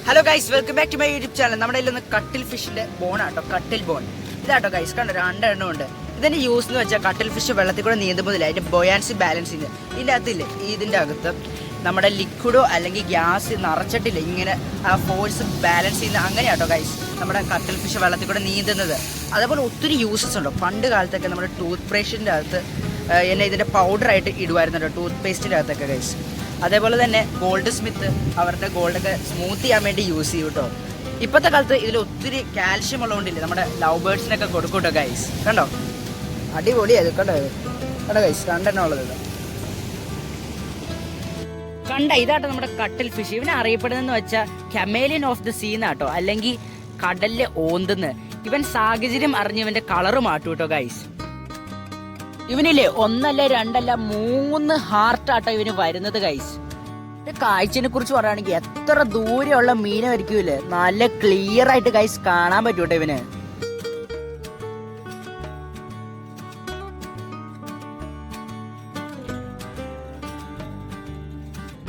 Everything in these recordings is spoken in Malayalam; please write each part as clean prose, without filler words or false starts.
Hello guys, welcome back to my YouTube channel. നമ്മുടെ കയ്യിൽ ഒന്ന് കട്ടിൽ ഫിഷിന്റെ ബോണാട്ടോ, കട്ടിൽ ബോൺ. ഇതാട്ടോ ഗൈസ്, കണ്ടോ, രണ്ടെണ്ണം ഉണ്ട്. ഇതിന്റെ യൂസ് എന്ന് വെച്ചാൽ കട്ടിൽ ഫിഷ് വെള്ളത്തിൽ കൂടെ നീന്തുമ്പോഴില്ല അതിന്റെ ബൊയാൻസി ബാലൻസ് ചെയ്യുന്നത്. ഇതിൻ്റെ അകത്തില്ലേ, ഇതിൻ്റെ അകത്ത് നമ്മുടെ ലിക്വിഡോ അല്ലെങ്കിൽ ഗ്യാസ് നിറച്ചിട്ടില്ല, ഇങ്ങനെ ആ ഫോഴ്സ് ബാലൻസ് ചെയ്യുന്ന അങ്ങനെയാട്ടോ ഗൈസ് നമ്മുടെ കട്ടിൽ ഫിഷ് വെള്ളത്തിൽ കൂടെ നീന്തുന്നത്. അതേപോലെ ഒത്തിരി യൂസസ് ഉണ്ടോ. പണ്ട് കാലത്തൊക്കെ നമ്മുടെ ടൂത്ത് പേസ്റ്റിൻ്റെ അകത്ത് എന്നെ ഇതിൻ്റെ പൗഡറായിട്ട് ഇടുമായിരുന്നുണ്ടോ, ടൂത്ത് പേസ്റ്റിൻ്റെ അകത്തൊക്കെ ഗൈസ്. അതേപോലെ തന്നെ ഗോൾഡ് സ്മിത്ത് അവരുടെ ഗോൾഡൊക്കെ സ്മൂത്ത് ചെയ്യാൻ വേണ്ടി യൂസ് ചെയ്യും കേട്ടോ. ഇപ്പോഴത്തെ കാലത്ത് ഇതിൽ ഒത്തിരി കാൽഷ്യം ഉള്ളതുകൊണ്ടില്ലേ നമ്മുടെ ലവ് ബേർഡ്സിനൊക്കെ കൊടുക്കും കേട്ടോ ഗൈസ്. കണ്ടോ, അടിപൊളിയത് കണ്ടോ, കണ്ടോ ഗൈസ്, രണ്ടെണ്ണം ഉള്ളത് കണ്ട. ഇതാട്ടോ നമ്മുടെ കട്ടിൽ ഫിഷ്. ഇവനെ അറിയപ്പെടുന്നതെന്ന് വെച്ചാൽ കമേലിയൻ ഓഫ് ദ സീ എന്നാട്ടോ, അല്ലെങ്കിൽ കടലിലെ ഓന്തെന്ന്. ഇവൻ സാഹചര്യം അറിഞ്ഞ് ഇവന്റെ കളറ് മാറ്റും കേട്ടോ ഗൈസ്. ഇവനില്ലേ ഒന്നല്ല രണ്ടല്ല 3 ഹാർട്ടാട്ടോ ഇവന് വരുന്നത് ഗൈസ്. കാഴ്ചനെ കുറിച്ച് പറയുകയാണെങ്കിൽ എത്ര ദൂരെയുള്ള മീനായിരിക്കൂലേ, നല്ല ക്ലിയർ ആയിട്ട് ഗൈസ് കാണാൻ പറ്റൂട്ടോ ഇവന്.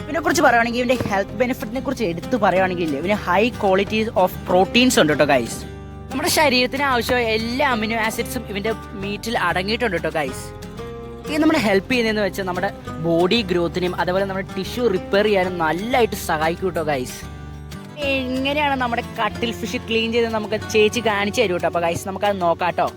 ഇവനെ കുറിച്ച് പറയുകയാണെങ്കിൽ ഇവന്റെ ഹെൽത്ത് ബെനിഫിറ്റിനെ കുറിച്ച് എടുത്തു പറയുകയാണെങ്കിൽ ഇവന് ഹൈ ക്വാളിറ്റി ഓഫ് പ്രോട്ടീൻസ് ഉണ്ട് കേട്ടോ ഗൈസ്. നമ്മുടെ ശരീരത്തിന് ആവശ്യമായ എല്ലാ അമിനോ ആസിഡ്സും ഇവന്റെ മീറ്റിൽ അടങ്ങിയിട്ടുണ്ട് കേട്ടോ ഗൈസ്. ഇത് നമ്മളെ ഹെൽപ്പ് ചെയ്യുന്നതെന്ന് വെച്ചാൽ നമ്മുടെ ബോഡി ഗ്രോത്തിനും അതേപോലെ നമ്മുടെ ടിഷ്യൂ റിപ്പയർ ചെയ്യാനും നല്ലതായിട്ട് സഹായിക്കും കേട്ടോ ഗൈസ്. എങ്ങനെയാണ് നമ്മുടെ കട്ടിൽ ഫിഷ് ക്ലീൻ ചെയ്ത് നമുക്ക് ചേച്ചി കാണിച്ചു തരും കേട്ടോ. അപ്പോൾ ഗൈസ് നമുക്കത് നോക്കാട്ടോ.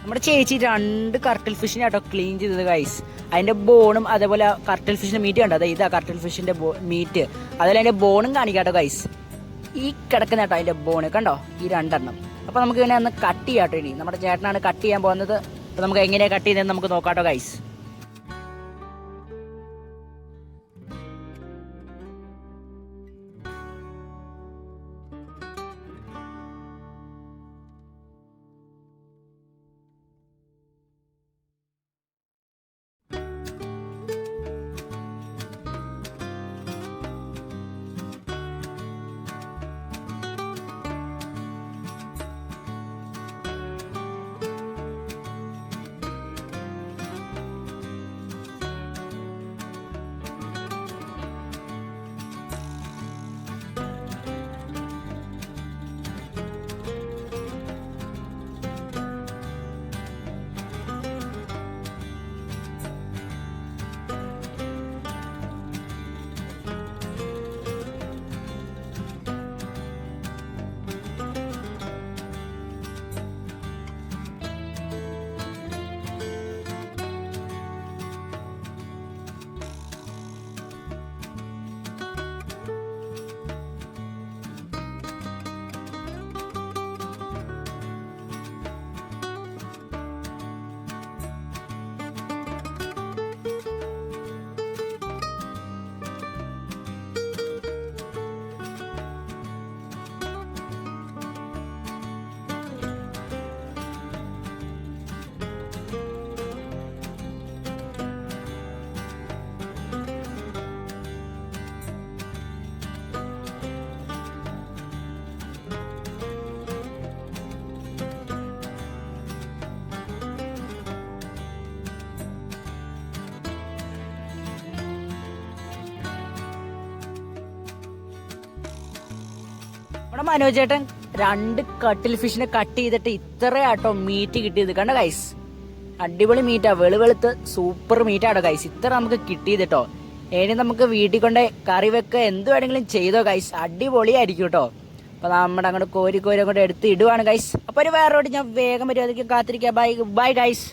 നമ്മുടെ ചേച്ചി 2 കർട്ടിൽ ഫിഷിനെ കേട്ടോ ക്ലീൻ ചെയ്തത് ഗൈസ്. അതിന്റെ ബോണും അതേപോലെ കർട്ടിൽ ഫിഷിന്റെ മീറ്റ് കണ്ടോ, അതെ ഇതാ കർട്ടിൽ ഫിഷിന്റെ മീറ്റ്. അതേപോലെ അതിന്റെ ബോണും കാണിക്കാട്ടോ ഗൈസ്. ഈ കിടക്കുന്ന കേട്ടോ അതിന്റെ ബോണ് കണ്ടോ, ഈ 2 എണ്ണം. അപ്പൊ നമുക്ക് ഇങ്ങനെ ഒന്ന് കട്ട് ചെയ്യാട്ടോ. ഇനി നമ്മുടെ ചേട്ടനാണ് കട്ട് ചെയ്യാൻ പോകുന്നത്. അപ്പൊ നമുക്ക് എങ്ങനെയാ കട്ട് ചെയ്യുന്നത് നമുക്ക് നോക്കാട്ടോ ഗൈസ്. നമ്മുടെ മനോജ് ചേട്ടൻ 2 കട്ടിൽ ഫിഷിനെ കട്ട് ചെയ്തിട്ട് ഇത്രയാട്ടോ മീറ്റ് കിട്ടിയത്. കണ്ട ഗൈസ്, അടിപൊളി മീറ്റാ, വെളുവെളുത്ത് സൂപ്പർ മീറ്റാട്ടോ ഗൈസ്. ഇത്ര നമുക്ക് കിട്ടിയത് കേട്ടോ. ഇനി നമുക്ക് വീട്ടിൽ കൊണ്ട് കറി വെക്കുക എന്ത് വേണമെങ്കിലും ചെയ്തോ ഗൈസ്, അടിപൊളിയായിരിക്കും കേട്ടോ. അപ്പൊ നമ്മുടെ അങ്ങോട്ട് കോരി അങ്ങോട്ട് എടുത്ത് ഇടുവാണ് ഗൈസ്. അപ്പൊ ഒരു വേറെ ഞാൻ വേഗം വരും, അതൊക്കെ കാത്തിരിക്കാം. Bye guys.